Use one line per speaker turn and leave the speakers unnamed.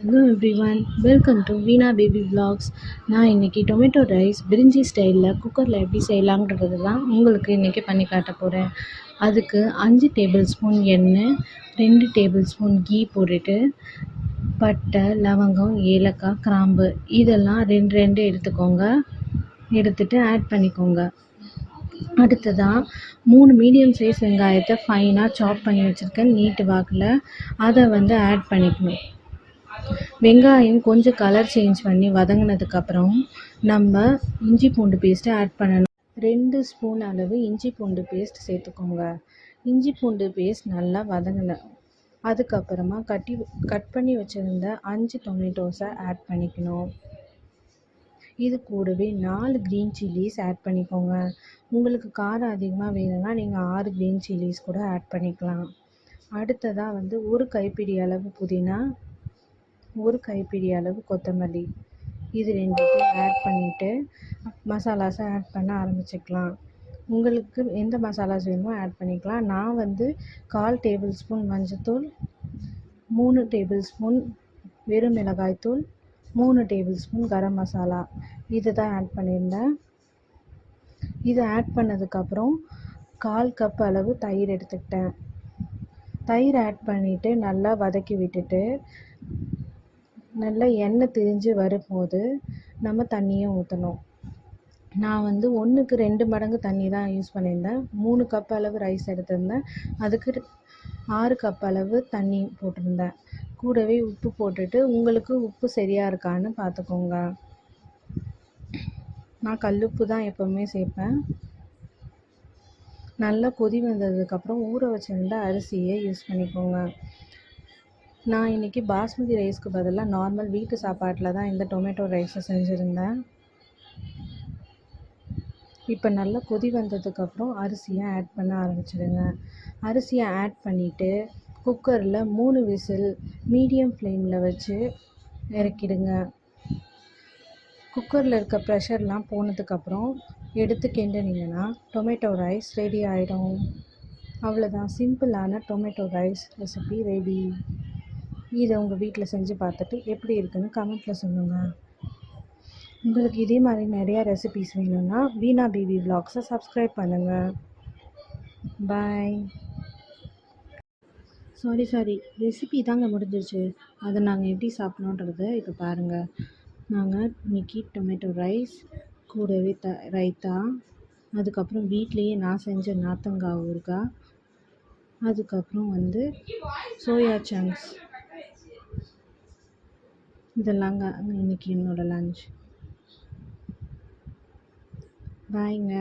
Hello everyone, welcome to Veena baby vlogs. நான் இன்னைக்கு tomato rice பிரிஞ்சி ஸ்டைலில் குக்கரில் எப்படி செய்யலாங்கிறது தான் உங்களுக்கு இன்றைக்கி பண்ணி காட்ட போகிறேன். அதுக்கு 5 டேபிள் ஸ்பூன் எண்ணெய், 2 டேபிள் ஸ்பூன் கீ போட்டுட்டு பட்டை, லவங்கம், ஏலக்காய், கிராம்பு இதெல்லாம் ரெண்டு ரெண்டு எடுத்துக்கோங்க. எடுத்துட்டு ஆட் பண்ணிக்கோங்க. அடுத்ததாக 3 மீடியம் சைஸ் வெங்காயத்தை ஃபைனாக சாப் பண்ணி வச்சுருக்கேன் நீட்டு வாக்கில். அதை ஆட் பண்ணிக்கணும். வெங்காயம் கொஞ்சம் கலர் சேஞ்ச் பண்ணி வதங்கினதுக்கப்புறம் நம்ம இஞ்சி பூண்டு பேஸ்ட்டை ஆட் பண்ணணும். 2 ஸ்பூன் அளவு இஞ்சி பூண்டு பேஸ்ட் சேர்த்துக்கோங்க. இஞ்சி பூண்டு பேஸ்ட் நல்லா வதங்கின அதுக்கப்புறமா கட் பண்ணி வச்சுருந்த 5 டொமேட்டோஸை ஆட் பண்ணிக்கணும். இது கூடவே 4 க்ரீன் சில்லிஸ் ஆட் பண்ணிக்கோங்க. உங்களுக்கு காரம் அதிகமாக வேணும்னா நீங்கள் 6 க்ரீன் சில்லிஸ் கூட ஆட் பண்ணிக்கலாம். அடுத்ததாக 1 கைப்பிடி அளவு புதினா, 1 கைப்பிடி அளவு கொத்தமல்லி இது ரெண்டுத்தையும் ஆட் பண்ணிவிட்டு மசாலாஸை ஆட் பண்ண ஆரம்பிச்சுக்கலாம். உங்களுக்கு எந்த மசாலாஸ் வேணுமோ ஆட் பண்ணிக்கலாம். நான் 1/4 டேபிள் ஸ்பூன் மஞ்சள்தூள், 3 டேபிள் ஸ்பூன் வெறும் மிளகாய்த்தூள், 3 டேபிள் ஸ்பூன் கரம் மசாலா இது தான் ஆட் பண்ணியிருந்தேன். இதை ஆட் பண்ணதுக்கப்புறம் 1/4 கப் அளவு தயிர் எடுத்துக்கிட்டேன். தயிர் ஆட் பண்ணிவிட்டு நல்லா வதக்கி விட்டுட்டு நல்லா எண்ணெய் திரிஞ்சு வரும்போது நம்ம தண்ணியை ஊற்றணும். நான் 1க்கு 2 மடங்கு தண்ணி தான் யூஸ் பண்ணியிருந்தேன். 3 கப் அளவு ரைஸ் எடுத்திருந்தேன். அதுக்கு 6 கப் அளவு தண்ணி போட்டிருந்தேன். கூடவே உப்பு போட்டுட்டு உங்களுக்கு உப்பு சரியாக இருக்கான்னு பார்த்துக்கோங்க. நான் கல்லுப்பு தான் எப்போவுமே சேர்ப்பேன். நல்லா கொதி வந்ததுக்கப்புறம் ஊற வச்சுருந்த அரிசியை யூஸ் பண்ணிக்கோங்க. நான் இன்றைக்கி பாஸ்மதி ரைஸ்க்கு பதிலாக நார்மல் வீட்டு சாப்பாட்டில் தான் இந்த டொமேட்டோ ரைஸை செஞ்சுருந்தேன். இப்போ நல்லா கொதி வந்ததுக்கப்புறம் அரிசியை ஆட் பண்ண ஆரம்பிச்சிடுங்க. அரிசியை ஆட் பண்ணிவிட்டு குக்கரில் 3 விசில் மீடியம் ஃப்ளேமில் வச்சு இறக்கிடுங்க. குக்கரில் இருக்க ப்ரெஷர்லாம் போனதுக்கப்புறம் எடுத்து கிண்டினீங்கன்னா டொமேட்டோ ரைஸ் ரெடி ஆகிடும். அவ்வளோதான், சிம்பிளான டொமேட்டோ ரைஸ் ரெசிபி ரெடி. இதை உங்கள் வீட்டில் செஞ்சு பார்த்துட்டு எப்படி இருக்குன்னு கமெண்ட்டில் சொல்லுங்கள். உங்களுக்கு இதே மாதிரி நிறையா ரெசிபீஸ் வேணும்னா வீணா பேபி vlogsஸை சப்ஸ்கிரைப் பண்ணுங்கள். பாய். சாரி ரெசிபி தாங்க முடிஞ்சிருச்சு. அதை நாங்கள் எப்படி சாப்பிட்ணுன்றதை இப்போ பாருங்கள். நாங்கள் இன்றைக்கி டொமேட்டோ ரைஸ் கூடவே ரைத்தா, அதுக்கப்புறம் வீட்லேயே நான் செஞ்ச நார்த்தங்காய் ஊறுகாய், அதுக்கப்புறம் சோயா சங்க்ஸ் இதெல்லாங்க இன்றைக்கி என்னோடய லன்ச். பாய்ங்க.